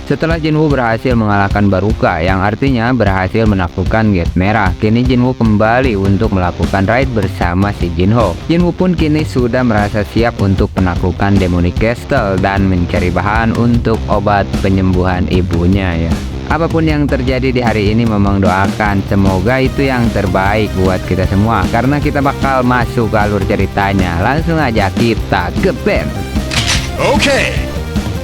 Setelah Jinwoo berhasil mengalahkan Baruka yang artinya berhasil menaklukkan Gate Merah, kini Jinwoo kembali untuk melakukan raid bersama si Jinho. Jinwoo pun kini sudah merasa siap untuk penaklukan Demonic Castle dan mencari bahan untuk obat penyembuhan ibunya ya. Apapun yang terjadi di hari ini, memang doakan semoga itu yang terbaik buat kita semua, karena kita bakal masuk ke alur ceritanya. Langsung aja kita ke band. Oke.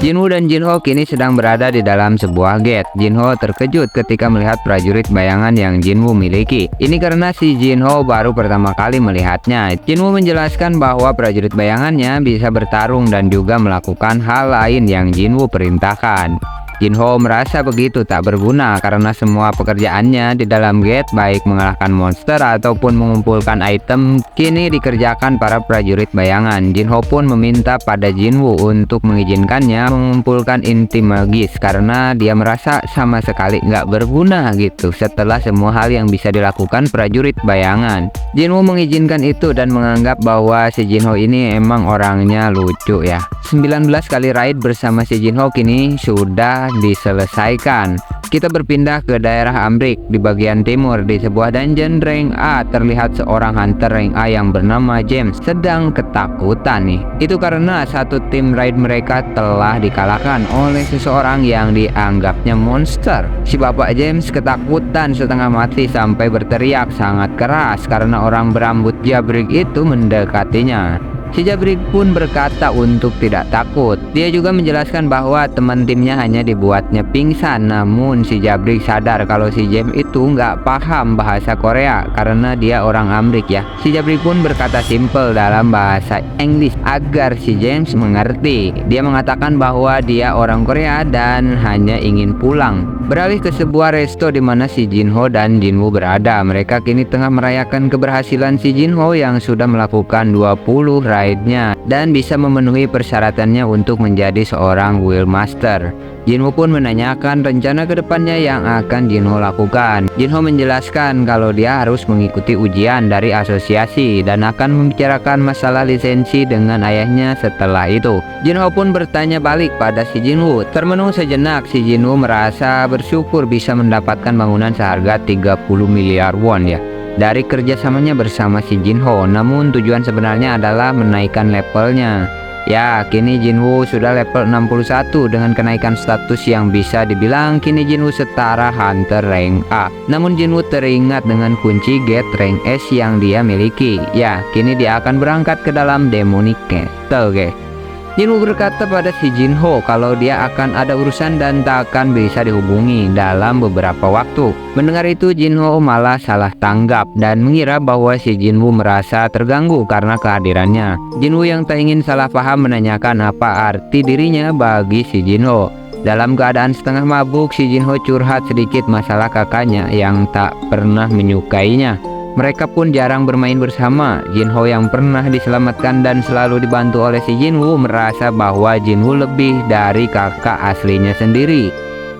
Jinwoo dan Jinho kini sedang berada di dalam sebuah gate. Jinho terkejut ketika melihat prajurit bayangan yang Jinwoo miliki. Ini karena si Jinho baru pertama kali melihatnya. Jinwoo menjelaskan bahwa prajurit bayangannya bisa bertarung dan juga melakukan hal lain yang Jinwoo perintahkan. Jinho merasa begitu tak berguna karena semua pekerjaannya di dalam gate, baik mengalahkan monster ataupun mengumpulkan item, kini dikerjakan para prajurit bayangan. Jinho pun meminta pada Jinwoo untuk mengizinkannya mengumpulkan inti magis karena dia merasa sama sekali nggak berguna gitu setelah semua hal yang bisa dilakukan prajurit bayangan. Jinwoo mengizinkan itu dan menganggap bahwa si Jinho ini emang orangnya lucu ya. 19 kali raid bersama si Jinho kini sudah diselesaikan. Kita berpindah ke daerah Amrik di bagian timur. Di sebuah dungeon rank A terlihat seorang hunter rank A yang bernama James sedang ketakutan nih. Itu karena satu tim raid mereka telah dikalahkan oleh seseorang yang dianggapnya monster. Si bapak James ketakutan setengah mati sampai berteriak sangat keras karena orang berambut jabrik itu mendekatinya. Si Jabrik pun berkata untuk tidak takut. Dia juga menjelaskan bahwa teman timnya hanya dibuatnya pingsan. Namun si Jabrik sadar kalau si James itu nggak paham bahasa Korea karena dia orang Amrik ya. Si Jabrik pun berkata simple dalam bahasa Inggris agar si James mengerti. Dia mengatakan bahwa dia orang Korea dan hanya ingin pulang. Beralih ke sebuah resto di mana si Jinho dan Jinwoo berada. Mereka kini tengah merayakan keberhasilan si Jinho yang sudah melakukan 20 raidnya dan bisa memenuhi persyaratannya untuk menjadi seorang Guild Master. Jinwoo pun menanyakan rencana kedepannya yang akan Jinho lakukan. Jinho menjelaskan kalau dia harus mengikuti ujian dari asosiasi dan akan membicarakan masalah lisensi dengan ayahnya setelah itu. Jinho pun bertanya balik pada si Jinwoo. Termenung sejenak, si Jinwoo merasa bersyukur bisa mendapatkan bangunan seharga 30 miliar won ya dari kerjasamanya bersama si Jinho. Namun tujuan sebenarnya adalah menaikkan levelnya. Ya, kini Jinwoo sudah level 61 dengan kenaikan status yang bisa dibilang kini Jinwoo setara hunter rank A. Namun Jinwoo teringat dengan kunci gate rank S yang dia miliki. Ya, kini dia akan berangkat ke dalam Demonic Castle guys. Jinwoo berkata pada si Jinho kalau dia akan ada urusan dan tak akan bisa dihubungi dalam beberapa waktu. Mendengar itu, Jinho malah salah tanggap dan mengira bahwa si Jinwoo merasa terganggu karena kehadirannya. Jinwoo yang tak ingin salah paham menanyakan apa arti dirinya bagi si Jinho. Dalam keadaan setengah mabuk, si Jinho curhat sedikit masalah kakaknya yang tak pernah menyukainya. Mereka pun jarang bermain bersama. Jinho yang pernah diselamatkan dan selalu dibantu oleh si Jinwoo merasa bahwa Jinwoo lebih dari kakak aslinya sendiri.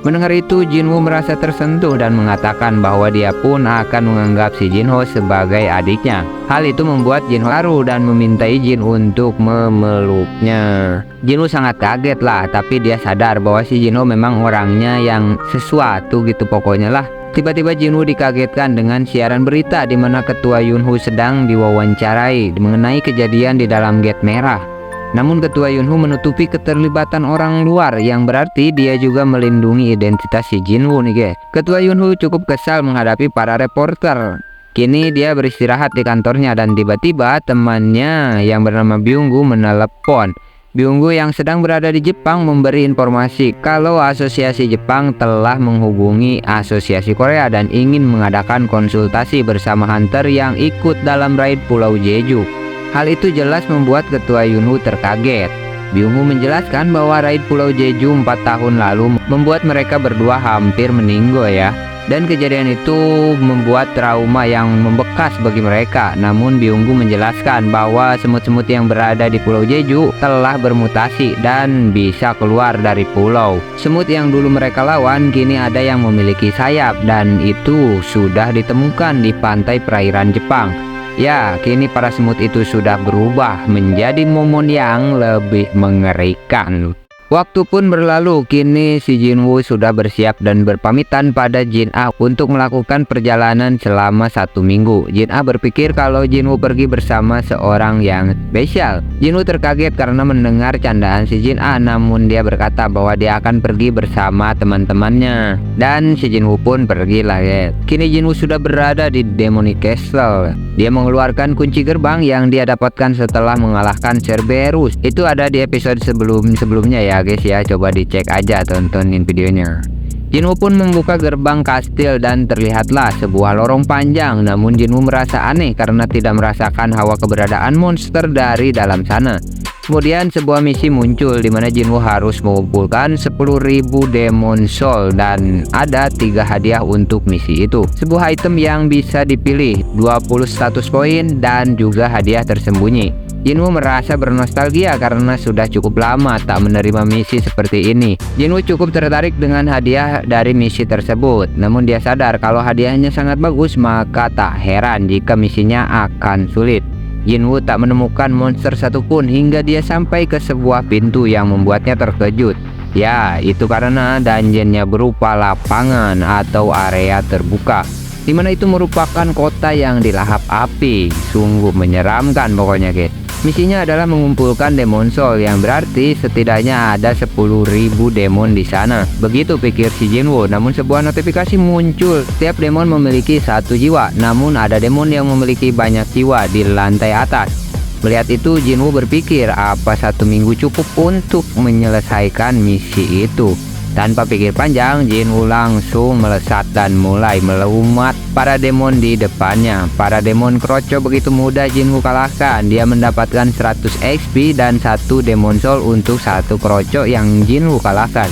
Mendengar itu, Jinwoo merasa tersentuh dan mengatakan bahwa dia pun akan menganggap si Jinho sebagai adiknya. Hal itu membuat Jinho haru dan meminta izin untuk memeluknya. Jinwoo sangat kaget lah, tapi dia sadar bahwa si Jinho memang orangnya yang sesuatu gitu pokoknya lah. Tiba-tiba Jinwoo dikagetkan dengan siaran berita di mana Ketua Yunho sedang diwawancarai mengenai kejadian di dalam Gate Merah. Namun Ketua Yunho menutupi keterlibatan orang luar yang berarti dia juga melindungi identitas si Jinwoo nih guys. Ketua Yunho cukup kesal menghadapi para reporter. Kini dia beristirahat di kantornya dan tiba-tiba temannya yang bernama Byunggu menelepon. Byunggu yang sedang berada di Jepang memberi informasi kalau asosiasi Jepang telah menghubungi asosiasi Korea dan ingin mengadakan konsultasi bersama hunter yang ikut dalam raid Pulau Jeju. Hal itu jelas membuat Ketua Yunho terkaget. Byunggu menjelaskan bahwa raid Pulau Jeju 4 tahun lalu membuat mereka berdua hampir meninggal ya. Dan kejadian itu membuat trauma yang membekas bagi mereka. Namun Byunggu menjelaskan bahwa semut-semut yang berada di Pulau Jeju telah bermutasi dan bisa keluar dari pulau. Semut yang dulu mereka lawan kini ada yang memiliki sayap dan itu sudah ditemukan di pantai perairan Jepang. Ya, kini para semut itu sudah berubah menjadi momon yang lebih mengerikan. Waktu pun berlalu, kini si Jinwoo sudah bersiap dan berpamitan pada Jin A untuk melakukan perjalanan selama 1 minggu. Jin A berpikir kalau Jinwoo pergi bersama seorang yang spesial. Jinwoo terkaget karena mendengar candaan si Jin A, namun dia berkata bahwa dia akan pergi bersama teman-temannya. Dan si Jinwoo pun pergi lah ya. Kini Jinwoo sudah berada di Demonic Castle. Dia mengeluarkan kunci gerbang yang dia dapatkan setelah mengalahkan Cerberus. Itu ada di episode sebelumnya ya guys ya, coba dicek aja, tontonin videonya. Jinwoo pun membuka gerbang kastil dan terlihatlah sebuah lorong panjang, namun Jinwoo merasa aneh karena tidak merasakan hawa keberadaan monster dari dalam sana. Kemudian sebuah misi muncul di mana Jinwoo harus mengumpulkan 10.000 Demon Soul dan ada 3 hadiah untuk misi itu. Sebuah item yang bisa dipilih, 20 status poin dan juga hadiah tersembunyi. Jinwoo merasa bernostalgia karena sudah cukup lama tak menerima misi seperti ini. Jinwoo cukup tertarik dengan hadiah dari misi tersebut, namun dia sadar kalau hadiahnya sangat bagus, maka tak heran jika misinya akan sulit. Jinwoo tak menemukan monster satupun hingga dia sampai ke sebuah pintu yang membuatnya terkejut. Ya, itu karena dungeonnya berupa lapangan atau area terbuka, di mana itu merupakan kota yang dilahap api. Sungguh menyeramkan pokoknya guys. Misinya adalah mengumpulkan Demon Soul, yang berarti setidaknya ada 10.000 demon di sana. Begitu pikir si Jinwoo, namun sebuah notifikasi muncul. Setiap demon memiliki 1 jiwa, namun ada demon yang memiliki banyak jiwa di lantai atas. Melihat itu, Jinwoo berpikir apa 1 minggu cukup untuk menyelesaikan misi itu. Tanpa pikir panjang, Jinwoo langsung melesat dan mulai melumat para demon di depannya. Para demon kroco begitu mudah Jinwoo kalahkan. Dia mendapatkan 100 XP dan 1 Demon Soul untuk 1 kroco yang Jinwoo kalahkan.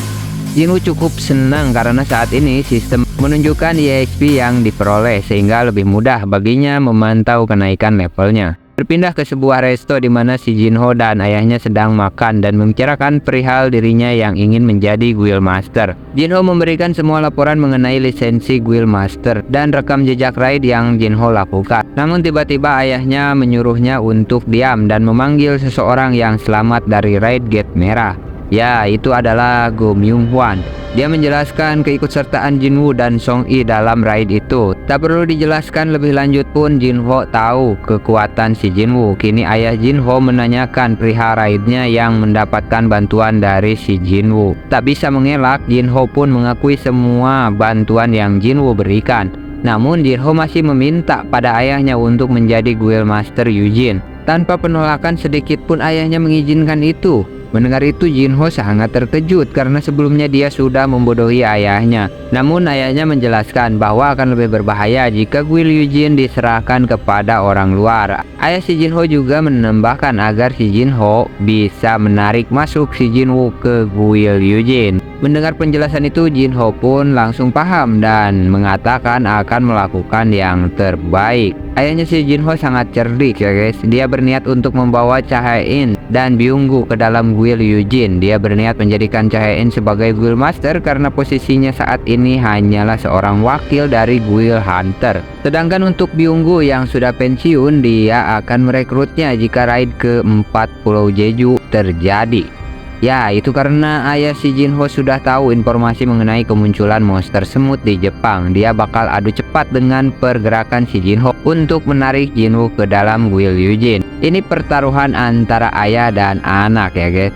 Jinwoo cukup senang karena saat ini sistem menunjukkan EXP yang diperoleh, sehingga lebih mudah baginya memantau kenaikan levelnya. Berpindah ke sebuah resto di mana si Jinho dan ayahnya sedang makan dan membicarakan perihal dirinya yang ingin menjadi Guild Master. Jinho memberikan semua laporan mengenai lisensi Guild Master dan rekam jejak raid yang Jinho lakukan. Namun tiba-tiba ayahnya menyuruhnya untuk diam dan memanggil seseorang yang selamat dari raid Gate Merah. Ya, itu adalah Go Myung-hwan. Dia menjelaskan keikutsertaan Jinwoo dan Song-i dalam raid itu. Tak perlu dijelaskan lebih lanjut pun Jinho tahu kekuatan si Jinwoo. Kini ayah Jinho menanyakan perihal raidnya yang mendapatkan bantuan dari si Jinwoo. Tak bisa mengelak, Jinho pun mengakui semua bantuan yang Jinwoo berikan. Namun Jinho masih meminta pada ayahnya untuk menjadi Guild Master Yujin. Tanpa penolakan sedikit pun ayahnya mengizinkan itu. Mendengar itu, Jinho sangat terkejut karena sebelumnya dia sudah membodohi ayahnya. Namun ayahnya menjelaskan bahwa akan lebih berbahaya jika Guild Yujin diserahkan kepada orang luar. Ayah si Jinho juga menambahkan agar si Jinho bisa menarik masuk si Jinwoo ke Guild Yujin. Mendengar penjelasan itu, Jinho pun langsung paham dan mengatakan akan melakukan yang terbaik. Ayahnya si Jinho sangat cerdik ya guys. Dia berniat untuk membawa Cha-hae-in dan Byung-gu ke dalam Guild Yujin. Dia berniat menjadikan Cha-hae-in sebagai Guild Master karena posisinya saat ini hanyalah seorang wakil dari Guild Hunter. Sedangkan untuk Byung-gu yang sudah pensiun, dia akan merekrutnya jika raid ke-4 Pulau Jeju terjadi. Ya, itu karena ayah si Jinho sudah tahu informasi mengenai kemunculan monster semut di Jepang. Dia bakal adu cepat dengan pergerakan si Jinho untuk menarik Jinwoo ke dalam Guild Yujin. Ini pertaruhan antara ayah dan anak ya guys.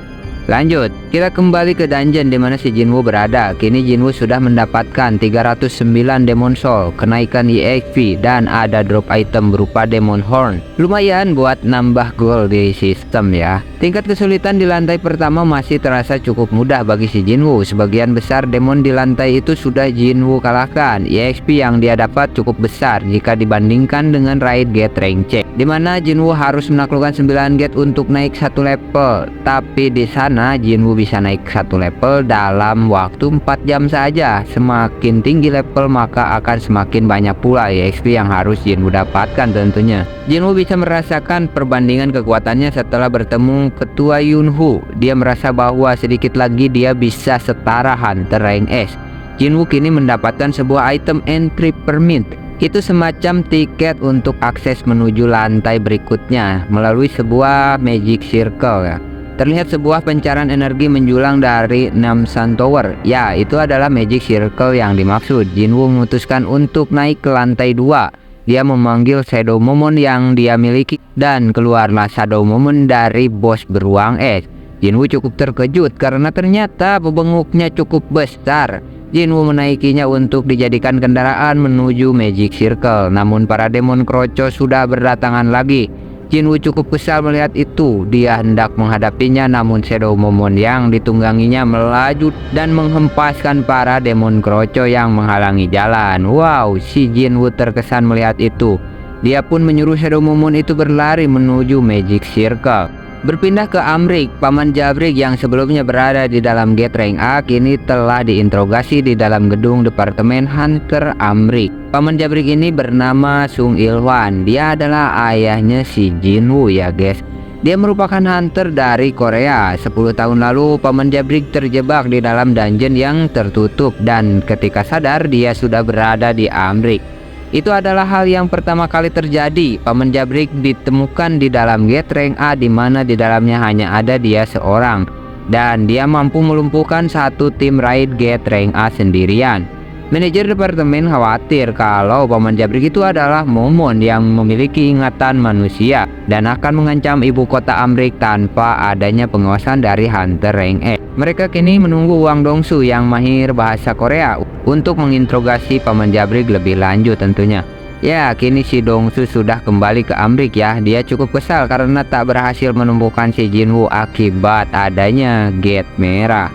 Lanjut, kita kembali ke dungeon di mana si Jinwoo berada. Kini Jinwoo sudah mendapatkan 309 Demon Soul, kenaikan EXP, dan ada drop item berupa Demon Horn. Lumayan buat nambah gold di sistem ya. Tingkat kesulitan di lantai pertama masih terasa cukup mudah bagi si Jinwoo. Sebagian besar demon di lantai itu sudah Jinwoo kalahkan. EXP yang dia dapat cukup besar jika dibandingkan dengan raid gate rank C, di mana Jinwoo harus menaklukkan 9 gate untuk naik 1 level. Tapi di sana Jinwoo bisa naik 1 level dalam waktu 4 jam saja. Semakin tinggi level maka akan semakin banyak pula EXP yang harus Jinwoo dapatkan tentunya. Jinwoo bisa merasakan perbandingan kekuatannya setelah bertemu Ketua Yunhu. Dia merasa bahwa sedikit lagi dia bisa setara Hunter rank S. Jinwoo kini mendapatkan sebuah item entry permit. Itu semacam tiket untuk akses menuju lantai berikutnya melalui sebuah magic circle ya. terlihat sebuah pancaran energi menjulang dari Namsan Tower. Ya, itu adalah Magic Circle yang dimaksud. Jinwoo memutuskan untuk naik ke lantai 2. Dia memanggil Shadow Momon yang dia miliki dan keluarlah Shadow Momon dari bos beruang es. Jinwoo cukup terkejut karena ternyata pebenguknya cukup besar. Jinwoo menaikinya untuk dijadikan kendaraan menuju Magic Circle. Namun para demon kroco sudah berdatangan lagi. Jinwoo cukup kesal melihat itu. Dia hendak menghadapinya, namun Shadow Momon yang ditungganginya melaju dan menghempaskan para demon kroco yang menghalangi jalan. Wow, si Jinwoo terkesan melihat itu. Dia pun menyuruh Shadow Momon itu berlari menuju Magic Circle. Berpindah ke Amrik, Paman Jabrik yang sebelumnya berada di dalam gate rank A kini telah diinterogasi di dalam gedung Departemen Hunter Amrik. Paman Jabrik ini bernama Sung Il-hwan. Dia adalah ayahnya si Jinwoo ya guys. Dia merupakan hunter dari Korea. 10 tahun lalu Paman Jabrik terjebak di dalam dungeon yang tertutup dan ketika sadar dia sudah berada di Amrik. Itu adalah hal yang pertama kali terjadi. Paman Jabrik ditemukan di dalam gate rank A di mana di dalamnya hanya ada dia seorang dan dia mampu melumpuhkan satu tim raid gate rank A sendirian. Manajer departemen khawatir kalau Paman Jabrik itu adalah Momon yang memiliki ingatan manusia dan akan mengancam ibu kota Amrik tanpa adanya pengawasan dari hunter rank E. Mereka kini menunggu Wang Dongsu yang mahir bahasa Korea untuk menginterogasi Paman Jabrik lebih lanjut tentunya. Ya, kini si Dongsu sudah kembali ke Amrik ya. Dia cukup kesal karena tak berhasil menumbuhkan si Jinwoo akibat adanya gate merah.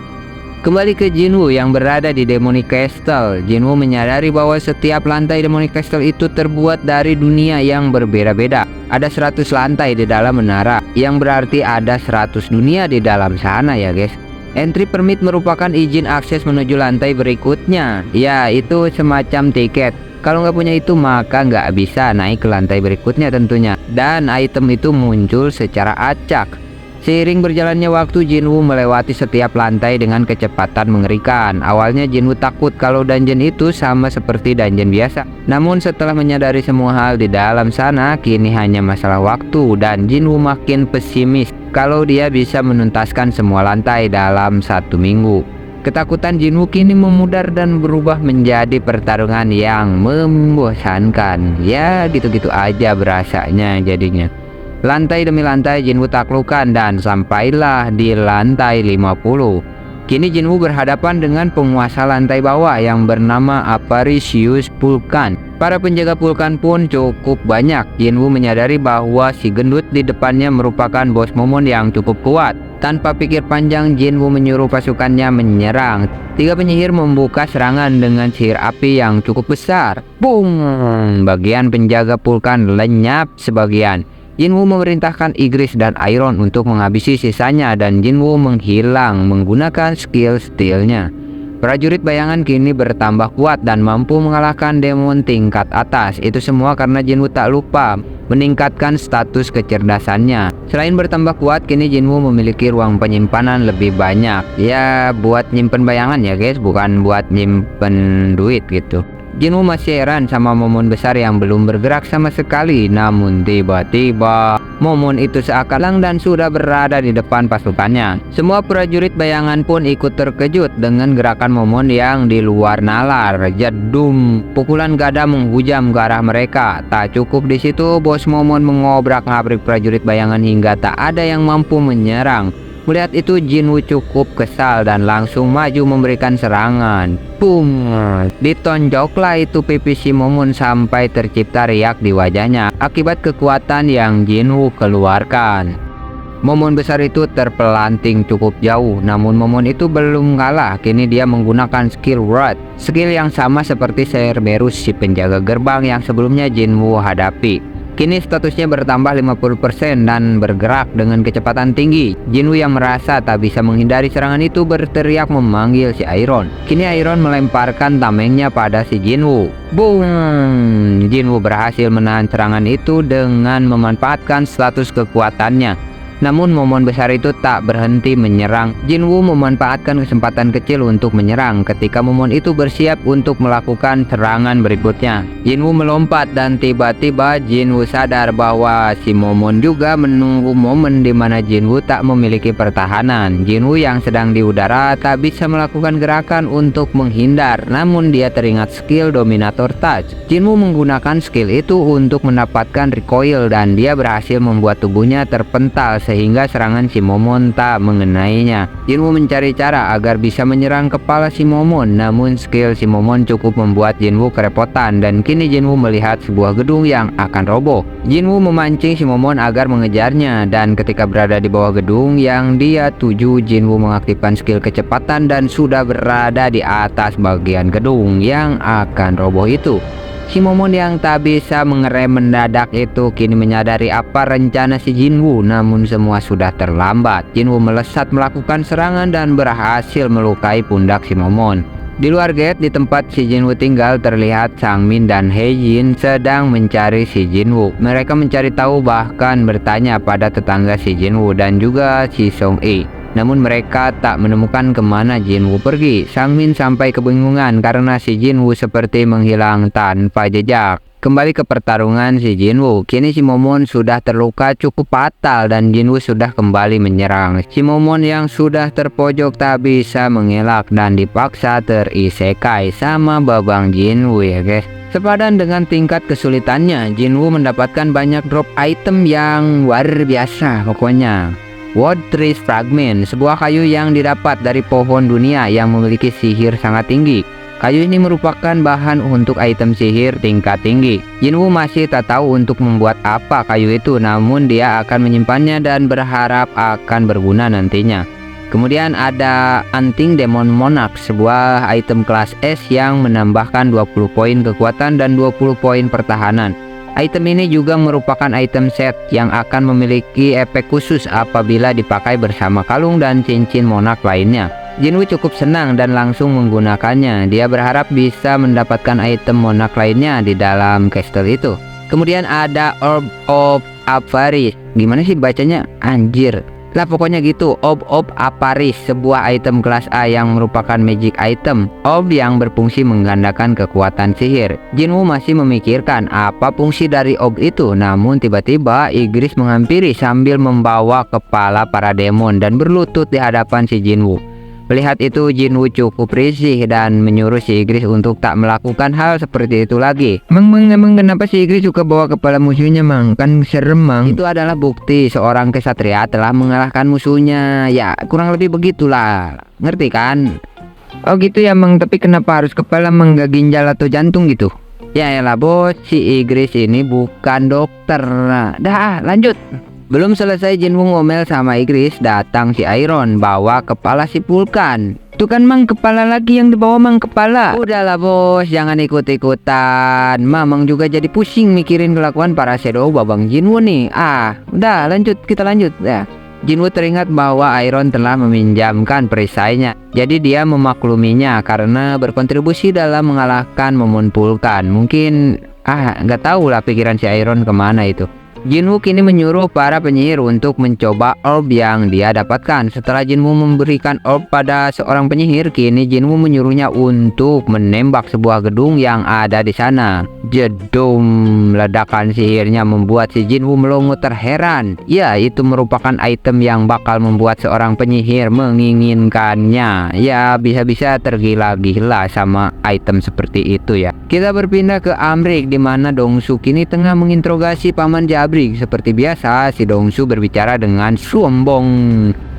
Kembali ke Jinwoo yang berada di Demonic Castle. Jinwoo menyadari bahwa setiap lantai Demonic Castle itu terbuat dari dunia yang berbeda-beda. Ada 100 lantai di dalam menara, yang berarti ada 100 dunia di dalam sana ya guys. Entry permit merupakan izin akses menuju lantai berikutnya. Ya, itu semacam tiket. Kalau nggak punya itu maka nggak bisa naik ke lantai berikutnya tentunya. Dan item itu muncul secara acak. Seiring berjalannya waktu, Jinwoo melewati setiap lantai dengan kecepatan mengerikan. Awalnya Jinwoo takut kalau dungeon itu sama seperti dungeon biasa. Namun setelah menyadari semua hal di dalam sana, kini hanya masalah waktu dan Jinwoo makin pesimis kalau dia bisa menuntaskan semua lantai dalam 1 minggu. Ketakutan Jinwoo kini memudar dan berubah menjadi pertarungan yang membosankan. Ya, gitu-gitu aja berasanya jadinya. Lantai demi lantai Jinwoo taklukkan dan sampailah di lantai 50. Kini Jinwoo berhadapan dengan penguasa lantai bawah yang bernama Avaricious Vulcan. Para penjaga Vulcan pun cukup banyak. Jinwoo menyadari bahwa si gendut di depannya merupakan bos Momon yang cukup kuat. Tanpa pikir panjang, Jinwoo menyuruh pasukannya menyerang. 3 penyihir membuka serangan dengan sihir api yang cukup besar. Boom! Bagian penjaga Vulcan lenyap sebagian. Jinwoo memerintahkan Igris dan Iron untuk menghabisi sisanya dan Jinwoo menghilang menggunakan skill stealnya. Prajurit bayangan kini bertambah kuat dan mampu mengalahkan demon tingkat atas. Itu semua karena Jinwoo tak lupa meningkatkan status kecerdasannya. Selain bertambah kuat, kini Jinwoo memiliki ruang penyimpanan lebih banyak. Ya, buat nyimpen bayangan ya guys, bukan buat nyimpen duit gitu. Jinwoo masih heran sama Momon besar yang belum bergerak sama sekali. Namun tiba-tiba Momon itu seakalang dan sudah berada di depan pasukannya. Semua prajurit bayangan pun ikut terkejut dengan gerakan Momon yang di luar nalar. Jedum, pukulan gada menghujam ke arah mereka. Tak cukup di situ, bos Momon mengobrak-ngabrik prajurit bayangan hingga tak ada yang mampu menyerang. Melihat itu Jinwoo cukup kesal dan langsung maju memberikan serangan. Boom! Ditonjoklah itu pipi si Momon sampai tercipta riak di wajahnya akibat kekuatan yang Jinwoo keluarkan. Momon besar itu terpelanting cukup jauh, namun Momon itu belum kalah. Kini dia menggunakan skill Rod, skill yang sama seperti Cerberus si penjaga gerbang yang sebelumnya Jinwoo hadapi. Kini statusnya bertambah 50% dan bergerak dengan kecepatan tinggi. Jinwoo yang merasa tak bisa menghindari serangan itu berteriak memanggil si Iron. Kini Iron melemparkan tamengnya pada si Jinwoo. Boom! Jinwoo berhasil menahan serangan itu dengan memanfaatkan status kekuatannya. Namun momon besar itu tak berhenti menyerang. Jinwoo memanfaatkan kesempatan kecil untuk menyerang ketika momon itu bersiap untuk melakukan serangan berikutnya. Jinwoo melompat dan tiba-tiba Jinwoo sadar bahwa si momon juga menunggu momen di mana Jinwoo tak memiliki pertahanan. Jinwoo yang sedang di udara tak bisa melakukan gerakan untuk menghindar, namun dia teringat skill Dominator Touch. Jinwoo menggunakan skill itu untuk mendapatkan recoil dan dia berhasil membuat tubuhnya terpental sehingga serangan si momon tak mengenainya. Jinwoo mencari cara agar bisa menyerang kepala si momon, namun skill si momon cukup membuat Jinwoo kerepotan dan kini Jinwoo melihat sebuah gedung yang akan roboh. Jinwoo memancing si momon agar mengejarnya dan ketika berada di bawah gedung yang dia tuju, Jinwoo mengaktifkan skill kecepatan dan sudah berada di atas bagian gedung yang akan roboh itu. Si momon yang tak bisa mengerem mendadak itu kini menyadari apa rencana si Jinwoo, namun semua sudah terlambat. Jinwoo melesat melakukan serangan dan berhasil melukai pundak si momon. Di luar gate di tempat si Jinwoo tinggal terlihat Sangmin dan Heijin sedang mencari si Jinwoo. Mereka mencari tahu bahkan bertanya pada tetangga si Jinwoo dan juga si Song-e. Namun mereka tak menemukan kemana Jinwoo pergi. Sangmin sampai kebingungan karena si Jinwoo seperti menghilang tanpa jejak. Kembali ke pertarungan si Jinwoo. Kini si momon sudah terluka cukup fatal dan Jinwoo sudah kembali menyerang. Si momon yang sudah terpojok tak bisa mengelak dan dipaksa terisekai sama babang Jinwoo ya guys. Sepadan dengan tingkat kesulitannya, Jinwoo mendapatkan banyak drop item yang luar biasa pokoknya. Wood Tree Fragment, sebuah kayu yang didapat dari pohon dunia yang memiliki sihir sangat tinggi. Kayu ini merupakan bahan untuk item sihir tingkat tinggi. Jinwoo masih tak tahu untuk membuat apa kayu itu, namun dia akan menyimpannya dan berharap akan berguna nantinya. Kemudian ada Anting Demon Monarch, sebuah item kelas S yang menambahkan 20 poin kekuatan dan 20 poin pertahanan. Item ini juga merupakan item set yang akan memiliki efek khusus apabila dipakai bersama kalung dan cincin monarch lainnya. Jinwoo cukup senang dan langsung menggunakannya. Dia berharap bisa mendapatkan item monarch lainnya di dalam castle itu. Kemudian ada Orb of Avaris. Gimana sih bacanya? Anjir. Lah pokoknya gitu, Orb of Avaris, sebuah item kelas A yang merupakan magic item. Orb yang berfungsi menggandakan kekuatan sihir. Jinwoo masih memikirkan apa fungsi dari orb itu, namun tiba-tiba Igris menghampiri sambil membawa kepala para demon dan berlutut di hadapan si Jinwoo. Melihat itu Jinwoo cukup risih dan menyuruh si Igris untuk tak melakukan hal seperti itu lagi. Emang kenapa si Igris suka bawa kepala musuhnya mang? Kan serem mang. Itu adalah bukti seorang kesatria telah mengalahkan musuhnya. Ya kurang lebih begitulah. Ngerti kan? Oh gitu ya mang, tapi kenapa harus kepala mang, gak ginjal atau jantung gitu? Ya elah bos, si Igris ini bukan dokter. Dah lanjut. Belum selesai Jinwoo ngomel sama Igris, datang si Iron bawa kepala si Vulkan. Itu kan mang kepala lagi yang dibawa mang kepala. Udahlah bos, jangan ikut-ikutan. Mamang juga jadi pusing mikirin kelakuan para shadow babang Jinwoo nih. Udah lanjut, kita lanjut ya. Jinwoo teringat bahwa Iron telah meminjamkan perisainya. Jadi dia memakluminya karena berkontribusi dalam mengalahkan momon Vulkan. Mungkin nggak tahu lah pikiran si Iron kemana itu. Jinwoo kini menyuruh para penyihir untuk mencoba orb yang dia dapatkan. Setelah Jinwoo memberikan orb pada seorang penyihir, kini Jinwoo menyuruhnya untuk menembak sebuah gedung yang ada di sana. Jedum, ledakan sihirnya membuat si Jinwoo melongo terheran. Ya, itu merupakan item yang bakal membuat seorang penyihir menginginkannya. Ya, bisa-bisa tergila-gila sama item seperti itu ya. Kita berpindah ke Amrik, di mana Dongsu kini tengah menginterogasi Paman Jabrik. Seperti biasa, si Dongsu berbicara dengan sombong.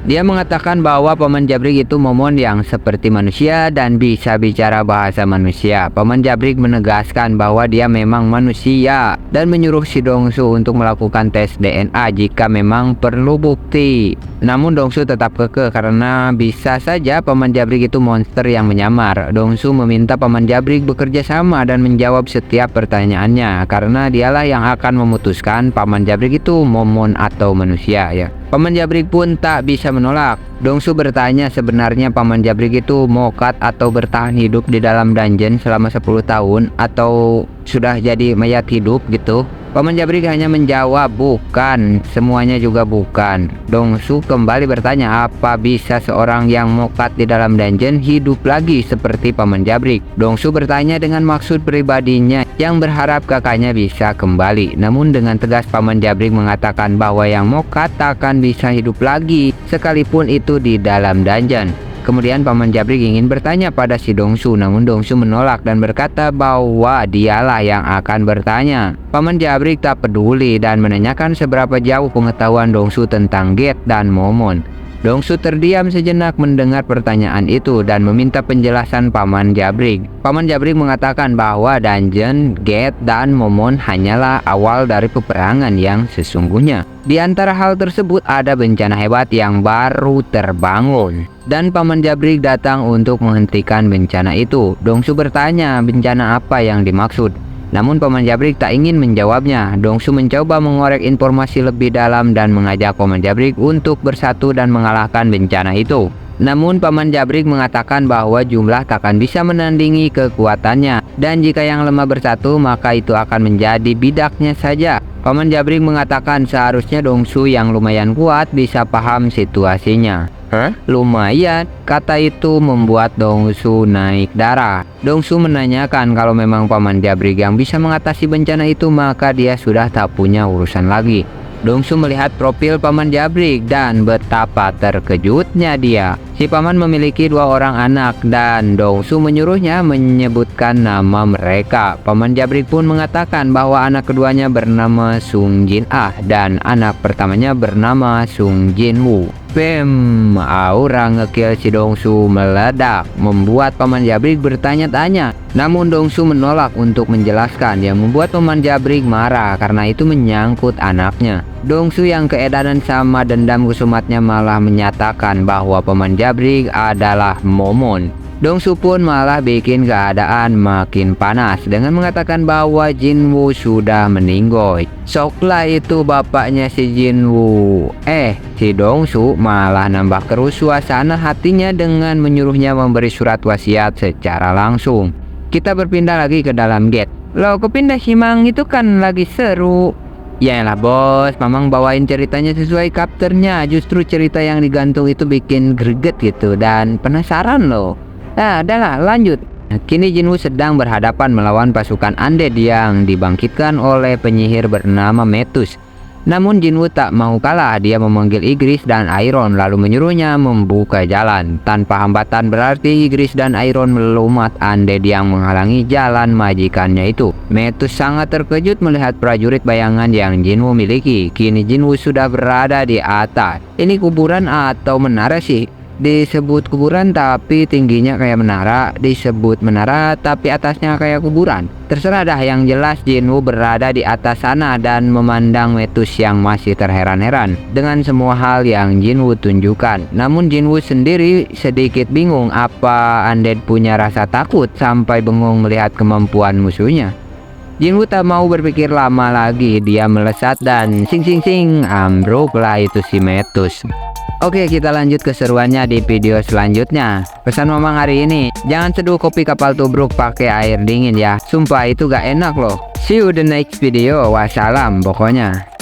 Dia mengatakan bahwa Paman Jabrik itu momon yang seperti manusia dan bisa bicara bahasa manusia. Paman Jabrik menegaskan bahwa dia memang manusia dan menyuruh si Dongsu untuk melakukan tes DNA jika memang perlu bukti. Namun Dongsu tetap kekeh karena bisa saja Paman Jabrik itu monster yang menyamar. Dongsu meminta Paman Jabrik bekerja sama dan menjawab setiap pertanyaannya karena dialah yang akan memutuskan Paman Jabrik itu momon atau manusia ya. Paman Jabrik pun tak bisa menolak. Dongsu bertanya sebenarnya Paman Jabrik itu mokat atau bertahan hidup di dalam dungeon selama 10 tahun atau sudah jadi mayat hidup gitu. Paman Jabrik hanya menjawab, bukan, semuanya juga bukan. Dongsu kembali bertanya, apa bisa seorang yang mokat di dalam dungeon hidup lagi seperti Paman Jabrik? Dongsu bertanya dengan maksud pribadinya yang berharap kakaknya bisa kembali. Namun dengan tegas Paman Jabrik mengatakan bahwa yang mokat takkan bisa hidup lagi sekalipun itu di dalam dungeon. Kemudian Paman Jabrik ingin bertanya pada si Dongsu, namun Dongsu menolak dan berkata bahwa dialah yang akan bertanya. Paman Jabrik tak peduli dan menanyakan seberapa jauh pengetahuan Dongsu tentang Get dan Momon. Dongsu terdiam sejenak mendengar pertanyaan itu dan meminta penjelasan Paman Jabrik. Paman Jabrik mengatakan bahwa dungeon, Get, dan Momon hanyalah awal dari peperangan yang sesungguhnya. Di antara hal tersebut ada bencana hebat yang baru terbangun. Dan Paman Jabrik datang untuk menghentikan bencana itu. Dongsu bertanya bencana apa yang dimaksud. Namun Paman Jabrik tak ingin menjawabnya. Dongsu mencoba mengorek informasi lebih dalam dan mengajak Paman Jabrik untuk bersatu dan mengalahkan bencana itu. Namun Paman Jabrik mengatakan bahwa jumlah takkan bisa menandingi kekuatannya. Dan jika yang lemah bersatu maka itu akan menjadi bidaknya saja. Paman Jabrik mengatakan seharusnya Dongsu yang lumayan kuat bisa paham situasinya. Lumayan, kata itu membuat Dongsu naik darah. Dongsu menanyakan kalau memang Paman Jabrik yang bisa mengatasi bencana itu maka dia sudah tak punya urusan lagi. Dongsu melihat profil Paman Jabrik dan betapa terkejutnya dia. Si paman memiliki 2 orang anak dan Dongsu menyuruhnya menyebutkan nama mereka. Paman Jabrik pun mengatakan bahwa anak keduanya bernama Sung Jin Ah dan anak pertamanya bernama Sung Jin Woo. Aura ngekill si Dongsu meledak, membuat Paman Jabrik bertanya-tanya. Namun Dongsu menolak untuk menjelaskan, yang membuat Paman Jabrik marah karena itu menyangkut anaknya. Dongsu yang keedanan sama dendam kusumatnya malah menyatakan bahwa Paman Jabrik adalah Momon. Dongsu pun malah bikin keadaan makin panas dengan mengatakan bahwa Jinwoo sudah meninggoy. Soklah itu bapaknya si Jinwoo. Si Dongsu malah nambah keruh suasana hatinya dengan menyuruhnya memberi surat wasiat secara langsung. Kita berpindah lagi ke dalam gate. Loh, kepindah Himang itu kan lagi seru. Yaelah bos, Mamang bawain ceritanya sesuai kapternya. Justru cerita yang digantung itu bikin greget gitu dan penasaran loh. Udahlah lanjut. Kini Jinwoo sedang berhadapan melawan pasukan undead yang dibangkitkan oleh penyihir bernama Metus. Namun Jinwoo tak mau kalah, dia memanggil Igris dan Iron lalu menyuruhnya membuka jalan. Tanpa hambatan berarti Igris dan Iron melumat undead yang menghalangi jalan majikannya itu. Metus sangat terkejut melihat prajurit bayangan yang Jinwoo miliki. Kini Jinwoo sudah berada di atas. Ini kuburan atau menara sih? Disebut kuburan tapi tingginya kayak menara, disebut menara tapi atasnya kayak kuburan. Terserah dah, yang jelas Jinwoo berada di atas sana dan memandang Metus yang masih terheran-heran dengan semua hal yang Jinwoo tunjukkan. Namun Jinwoo sendiri sedikit bingung, apa undead punya rasa takut sampai bengong melihat kemampuan musuhnya. Jinwoo tak mau berpikir lama lagi, dia melesat dan sing ambruklah itu si Metus. Oke, kita lanjut keseruannya di video selanjutnya. Pesan Mamang hari ini, jangan seduh kopi kapal tubruk pakai air dingin ya. Sumpah itu gak enak loh. See you the next video. Wassalam pokoknya.